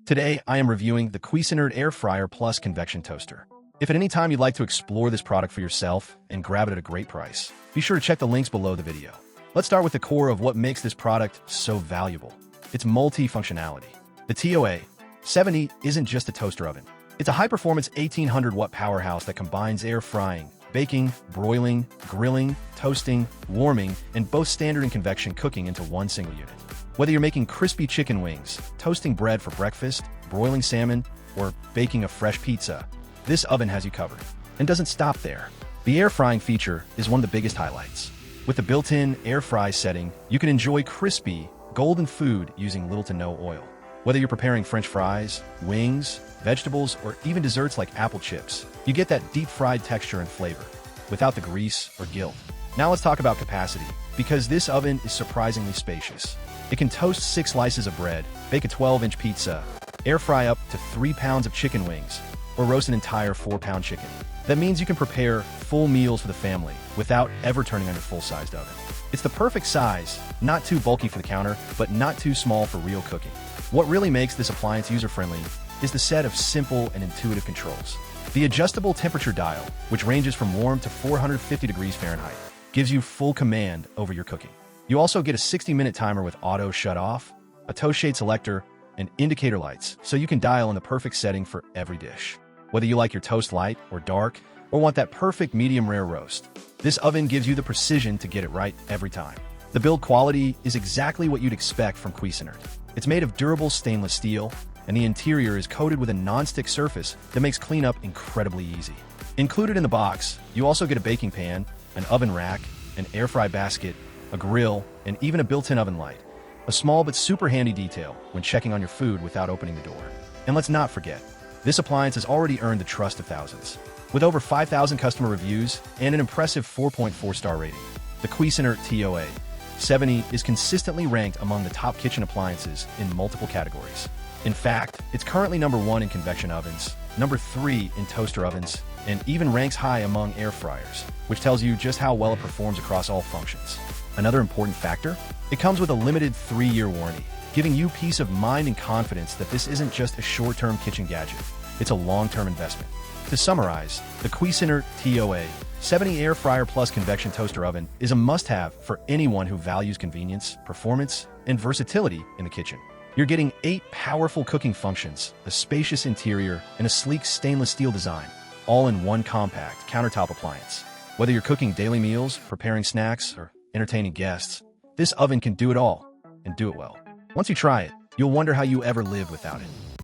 Today, I am reviewing the Cuisinart Air Fryer Plus Convection Toaster. If at any time you'd like to explore this product for yourself and grab it at a great price, be sure to check the links below the video. Let's start with the core of what makes this product so valuable. Its multi-functionality. The TOA-70 isn't just a toaster oven. It's a high-performance 1800-watt powerhouse that combines air frying, baking, broiling, grilling, toasting, warming, and both standard and convection cooking into one single unit. Whether you're making crispy chicken wings, toasting bread for breakfast, broiling salmon, or baking a fresh pizza, this oven has you covered. And doesn't stop there. The air frying feature is one of the biggest highlights. With the built-in air fry setting, you can enjoy crispy, golden food using little to no oil. Whether you're preparing French fries, wings, vegetables, or even desserts like apple chips, you get that deep-fried texture and flavor, without the grease or guilt. Now let's talk about capacity, because this oven is surprisingly spacious. It can toast 6 slices of bread, bake a 12-inch pizza, air fry up to 3 pounds of chicken wings, or roast an entire 4-pound chicken. That means you can prepare full meals for the family without ever turning on your full-sized oven. It's the perfect size, not too bulky for the counter, but not too small for real cooking. What really makes this appliance user-friendly is the set of simple and intuitive controls. The adjustable temperature dial, which ranges from warm to 450 degrees Fahrenheit, gives you full command over your cooking. You also get a 60-minute timer with auto shut-off, a toast shade selector, and indicator lights, so you can dial in the perfect setting for every dish. Whether you like your toast light or dark, or want that perfect medium-rare roast, this oven gives you the precision to get it right every time. The build quality is exactly what you'd expect from Cuisinart. It's made of durable stainless steel, and the interior is coated with a non-stick surface that makes cleanup incredibly easy. Included in the box, you also get a baking pan, an oven rack, an air fry basket, a grill, and even a built-in oven light. A small but super handy detail when checking on your food without opening the door. And let's not forget, this appliance has already earned the trust of thousands. With over 5,000 customer reviews and an impressive 4.4-star rating, the Cuisinart TOA-70 is consistently ranked among the top kitchen appliances in multiple categories. In fact, it's currently number 1 in convection ovens, number 3 in toaster ovens, and even ranks high among air fryers, which tells you just how well it performs across all functions. Another important factor? It comes with a limited 3-year warranty, giving you peace of mind and confidence that this isn't just a short-term kitchen gadget, it's a long-term investment. To summarize, the Cuisinart TOA-70 Air Fryer Plus Convection Toaster Oven is a must-have for anyone who values convenience, performance, and versatility in the kitchen. You're getting 8 powerful cooking functions, a spacious interior, and a sleek stainless steel design, all in one compact countertop appliance. Whether you're cooking daily meals, preparing snacks, or entertaining guests, this oven can do it all, and do it well. Once you try it, you'll wonder how you ever lived without it.